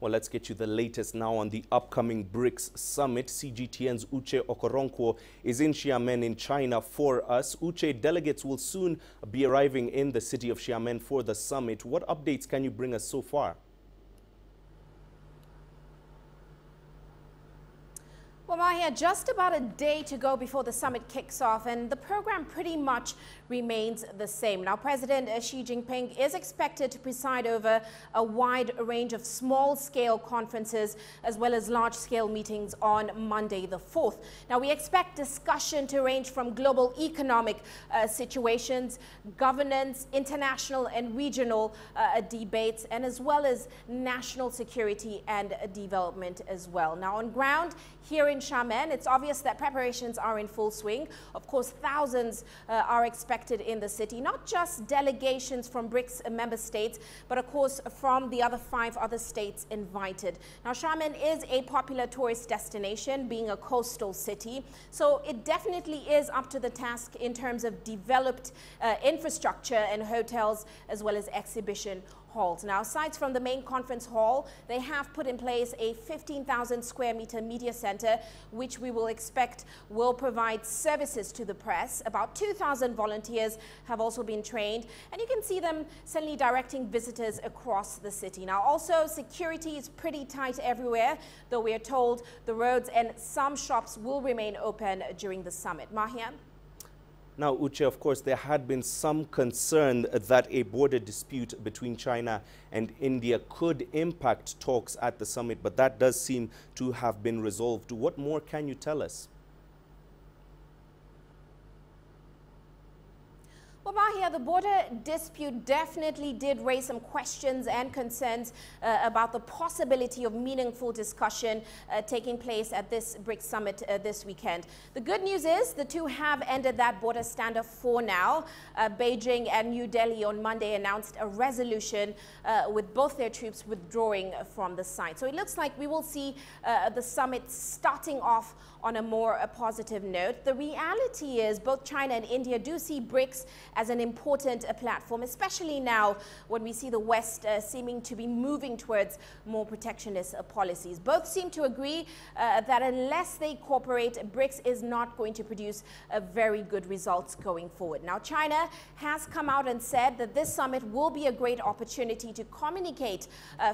Well, let's get you the latest now on the upcoming BRICS summit. CGTN's Uche Okoronkwo is in Xiamen in China for us. Uche, delegates will soon be arriving in the city of Xiamen for the summit. What updates can you bring us so far? Well, Mahia, just about a day to go before the summit kicks off, and the program pretty much remains the same. Now, President Xi Jinping is expected to preside over a wide range of small-scale conferences as well as large-scale meetings on Monday the 4th. Now, we expect discussion to range from global economic situations, governance, international and regional debates, and as well as national security and development as well. Now, on ground here in Xiamen, it's obvious that preparations are in full swing. Of course, thousands are expected in the city, not just delegations from BRICS member states, but of course from the other 5 other states invited. Now, Xiamen is a popular tourist destination, being a coastal city, so it definitely is up to the task in terms of developed infrastructure and hotels as well as exhibition halls. Now, aside from the main conference hall, they have put in place a 15,000 square meter media center, which we will expect will provide services to the press. About 2,000 volunteers have also been trained, and you can see them suddenly directing visitors across the city. Now, also, security is pretty tight everywhere, though we are told the roads and some shops will remain open during the summit. Mahia? Now, Uche, of course, there had been some concern that a border dispute between China and India could impact talks at the summit, but that does seem to have been resolved. What more can you tell us? Well, Mahia, the border dispute definitely did raise some questions and concerns about the possibility of meaningful discussion taking place at this BRICS summit this weekend. The good news is the two have ended that border standoff for now. Beijing and New Delhi on Monday announced a resolution with both their troops withdrawing from the site. So it looks like we will see the summit starting off on a more positive note. The reality is both China and India do see BRICS as an important platform, especially now when we see the West seeming to be moving towards more protectionist policies. Both seem to agree that unless they cooperate, BRICS is not going to produce very good results going forward. Now, China has come out and said that this summit will be a great opportunity to communicate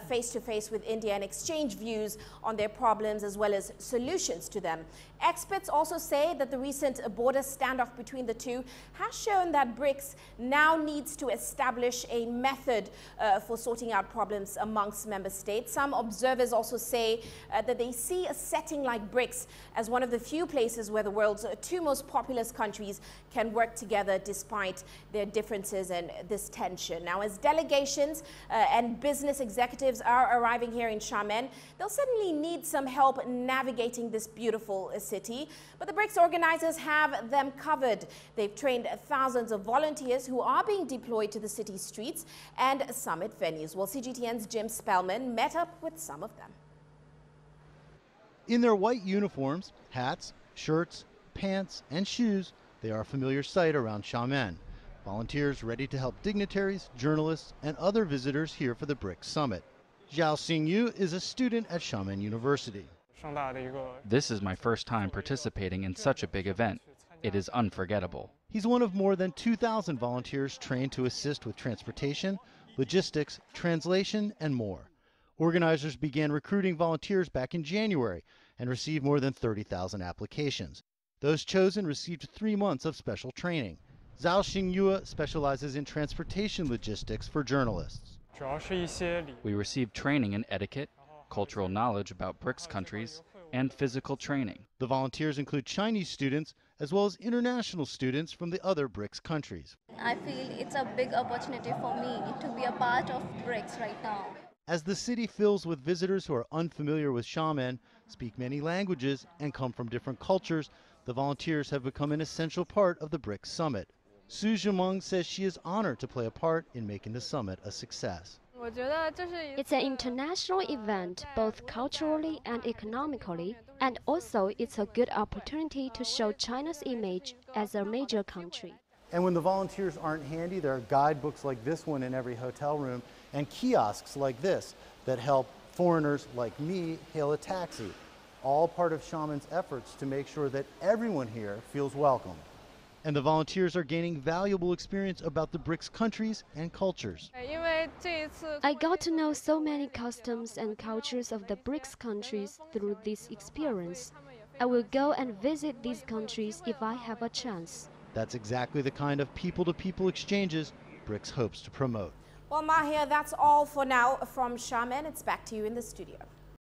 face-to-face with India and exchange views on their problems as well as solutions to them. Experts also say that the recent border standoff between the two has shown that BRICS now needs to establish a method for sorting out problems amongst member states. Some observers also say that they see a setting like BRICS as one of the few places where the world's 2 most populous countries can work together despite their differences and this tension. Now, as delegations and business executives are arriving here in Xiamen, they'll certainly need some help navigating this beautiful city, but the BRICS organizers have them covered. They've trained thousands of volunteers who are being deployed to the city streets and summit venues. Well, CGTN's Jim Spellman met up with some of them. In their white uniforms, hats, shirts, pants, and shoes, they are a familiar sight around Xiamen. Volunteers ready to help dignitaries, journalists, and other visitors here for the BRICS summit. Zhao Xingyu is a student at Xiamen University. This is my first time participating in such a big event. It is unforgettable. He's one of more than 2,000 volunteers trained to assist with transportation, logistics, translation, and more. Organizers began recruiting volunteers back in January and received more than 30,000 applications. Those chosen received 3 months of special training. Zhao Xingyu specializes in transportation logistics for journalists. We received training in etiquette, cultural knowledge about BRICS countries, and physical training. The volunteers include Chinese students as well as international students from the other BRICS countries. I feel it's a big opportunity for me to be a part of BRICS right now. As the city fills with visitors who are unfamiliar with Xiamen, speak many languages, and come from different cultures, the volunteers have become an essential part of the BRICS summit. Su Zhimeng says she is honored to play a part in making the summit a success. It's an international event, both culturally and economically, and also it's a good opportunity to show China's image as a major country. And when the volunteers aren't handy, there are guidebooks like this one in every hotel room and kiosks like this that help Foreigners like me hail a taxi, all part of Xiamen's efforts to make sure that everyone here feels welcome. And the volunteers are gaining valuable experience about the BRICS countries and cultures. I got to know so many customs and cultures of the BRICS countries through this experience. I will go and visit these countries if I have a chance. That's exactly the kind of people-to-people exchanges BRICS hopes to promote. Well, Mahir, that's all for now from Xiamen. It's back to you in the studio.